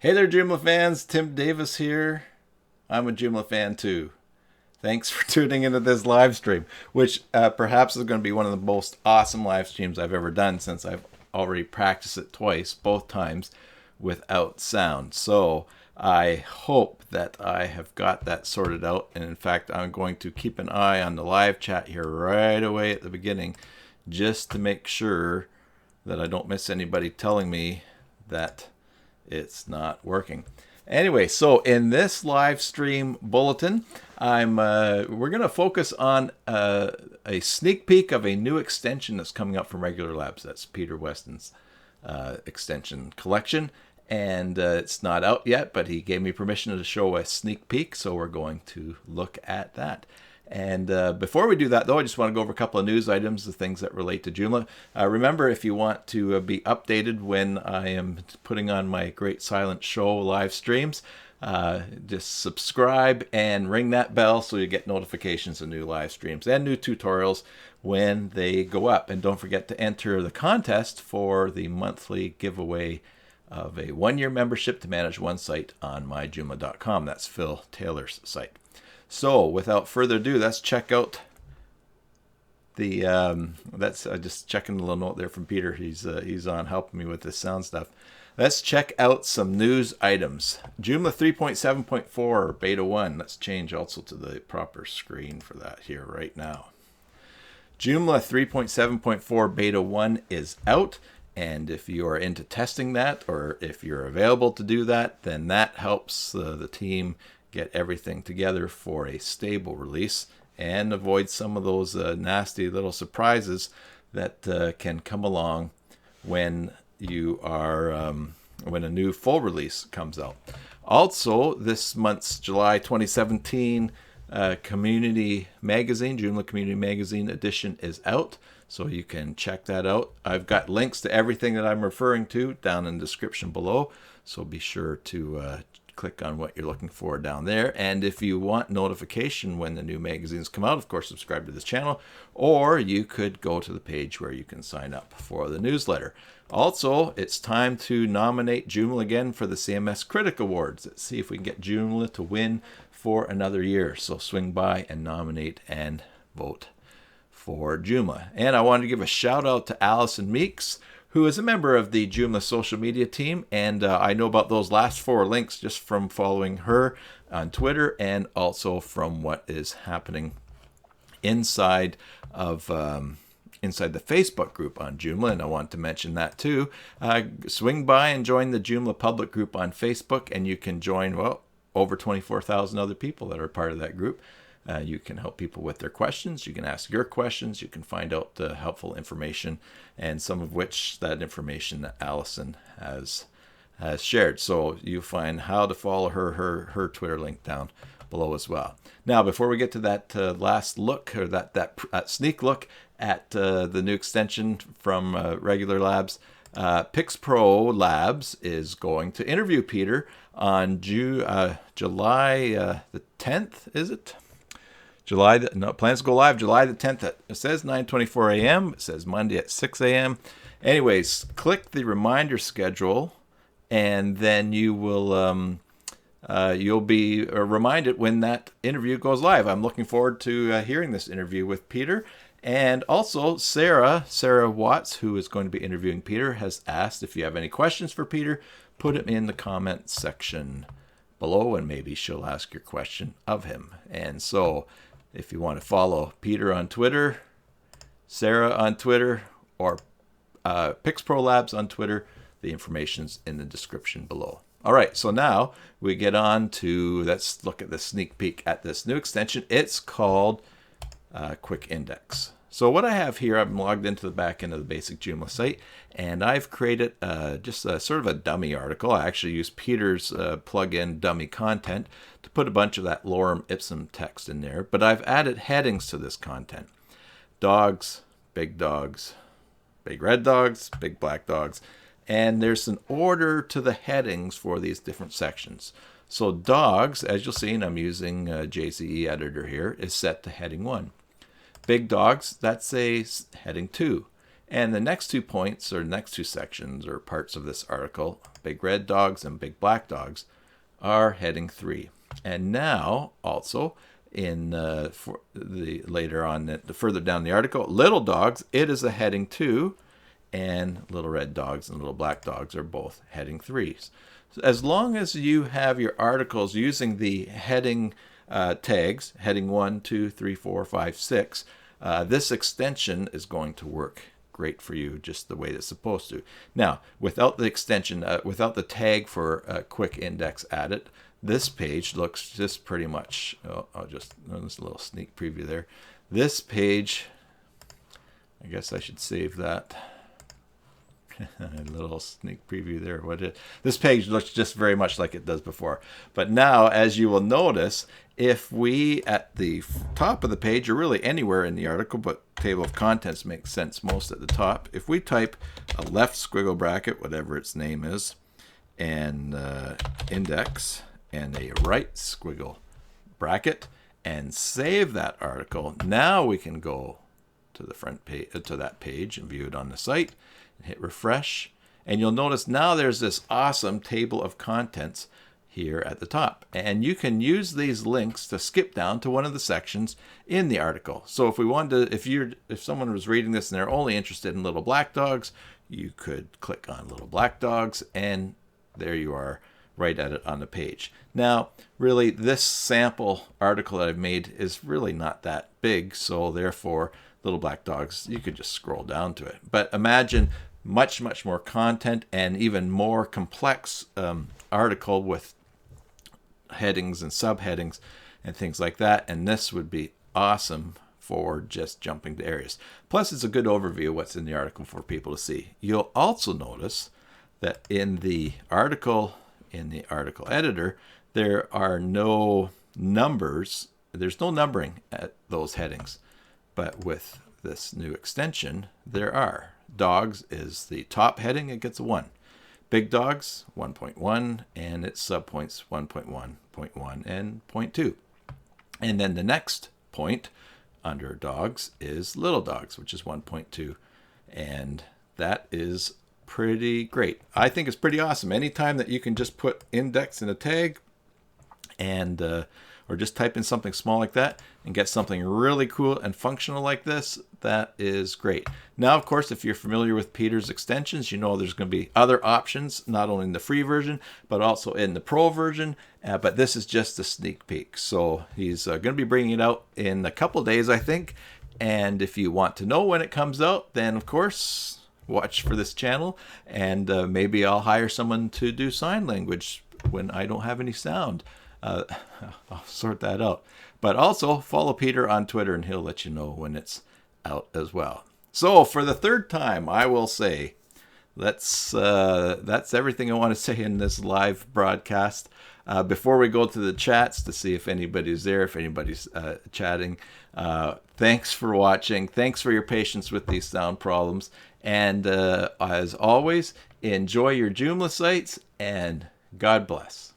Hey there, Joomla fans. Tim Davis here. I'm a Joomla fan too. Thanks for tuning into this live stream, which perhaps is going to be one of the most awesome live streams I've ever done since I've already practiced it twice, both times, without sound. So I hope that I have got that sorted out. And in fact, I'm going to keep an eye on the live chat here right away at the beginning, just to make sure that I don't miss anybody telling me that it's not working. Anyway, so in this live stream bulletin, we're going to focus on a sneak peek of a new extension that's coming up from Regular Labs. That's Peter Westen's extension collection, and it's not out yet, but he gave me permission to show a sneak peek, so we're going to look at that. And before we do that, though, I just want to go over a couple of news items, the things that relate to Joomla. Remember, if you want to be updated when I am putting on my Great Silent Show live streams, just subscribe and ring that bell so you get notifications of new live streams and new tutorials when they go up. And don't forget to enter the contest for the monthly giveaway of a 1-year membership to manage one site on myjoomla.com. That's Phil Taylor's site. So, without further ado, let's check out the. That's just checking a little note there from Peter. He's on helping me with this sound stuff. Let's check out some news items. Joomla 3.7.4 Beta 1. Let's change also to the proper screen for that here right now. Joomla 3.7.4 Beta 1 is out. And if you are into testing that, or if you're available to do that, then that helps the team get everything together for a stable release and avoid some of those nasty little surprises that can come along when you are when a new full release comes out. Also, this month's July 2017 Community Magazine, Joomla Community Magazine edition is out, so you can check that out. I've got links to everything that I'm referring to down in the description below, so be sure to click on what you're looking for down there. And if you want notification when the new magazines come out, of course, subscribe to this channel, or you could go to the page where you can sign up for the newsletter. Also, it's time to nominate Joomla again for the CMS Critic Awards. Let's see if we can get Joomla to win for another year. So swing by and nominate and vote for Joomla. And I wanted to give a shout out to Allison Meeks, who is a member of the Joomla social media team. And I know about those last 4 links just from following her on Twitter and also from what is happening inside of inside the Facebook group on Joomla. And I want to mention that too. Swing by and join the Joomla public group on Facebook, and you can join, well, over 24,000 other people that are part of that group. You can help people with their questions. You can ask your questions. You can find out helpful information, and some of which that information that Allison has shared. So you find how to follow her Twitter link down below as well. Now, before we get to that last look, or that sneak look at the new extension from Regular Labs, Pixpro Labs is going to interview Peter on July the 10th, is it? Plans to go live July the 10th. It says 9:24 a.m. It says Monday at 6 a.m. Anyways, click the reminder schedule, and then you will you'll be reminded when that interview goes live. I'm looking forward to hearing this interview with Peter. And also, Sarah Watz, who is going to be interviewing Peter, has asked if you have any questions for Peter, put them in the comment section below, and maybe she'll ask your question of him. And so, if you want to follow Peter on Twitter, Sarah on Twitter, or Pixpro Labs on Twitter, the information's in the description below. All right, so now we get on to, let's look at the sneak peek at this new extension. It's called Quick Index. So what I have here, I'm logged into the back end of the basic Joomla site, and I've created just a sort of a dummy article. I actually used Peter's plugin dummy content to put a bunch of that lorem ipsum text in there, but I've added headings to this content. Dogs, big red dogs, big black dogs, and there's an order to the headings for these different sections. So dogs, as you'll see, and I'm using JCE editor here, is set to heading 1. Big dogs, that's a heading 2. And the next 2 points, or next 2 sections, or parts of this article, big red dogs and big black dogs, are heading 3. And now, also, in for the later on, further down the article, little dogs, it is a heading 2, and little red dogs and little black dogs are both heading 3s. So as long as you have your articles using the heading tags, heading 1, 2, 3, 4, 5, 6, this extension is going to work great for you just the way it's supposed to. Now, without the extension, without the tag for a quick index added, this page looks just pretty much, there's a little sneak preview there. This page, I guess I should save that. A little sneak preview there. This page looks just very much like it does before. But now, as you will notice, if we at the top of the page, or really anywhere in the article, but table of contents makes sense most at the top, if we type a left squiggle bracket, whatever its name is, and index, and a right squiggle bracket, and save that article, now we can go to the front page, to that page, and view it on the site. Hit refresh, and you'll notice now there's this awesome table of contents here at the top, and you can use these links to skip down to one of the sections in the article. So if we wanted to, if someone was reading this and they're only interested in little black dogs, you could click on little black dogs, and there you are, right at it on the page. Now, really, this sample article that I've made is really not that big, so therefore little black dogs, you could just scroll down to it. But imagine much, much more content and even more complex article with headings and subheadings and things like that. And this would be awesome for just jumping to areas. Plus, it's a good overview of what's in the article for people to see. You'll also notice that in the article editor, there are no numbers. There's no numbering at those headings. But with this new extension, there are. Dogs is the top heading, it gets a 1. Big dogs, 1.1, and its subpoints 1.1, 0.1, and 0.2. And then the next point under dogs is little dogs, which is 1.2. And that is pretty great. I think it's pretty awesome. Anytime that you can just put index in a tag and or just type in something small like that and get something really cool and functional like this, that is great. Now, of course, if you're familiar with Peter's extensions, you know there's going to be other options, not only in the free version, but also in the pro version. But this is just a sneak peek. So he's going to be bringing it out in a couple days, I think. And if you want to know when it comes out, then, of course, watch for this channel. And maybe I'll hire someone to do sign language when I don't have any sound. I'll sort that out. But also follow Peter on Twitter and he'll let you know when it's out as well. So for the third time, I will say that's everything I want to say in this live broadcast. Before we go to the chats to see if anybody's there, if anybody's chatting, thanks for watching. Thanks for your patience with these sound problems. And as always, enjoy your Joomla sites and God bless.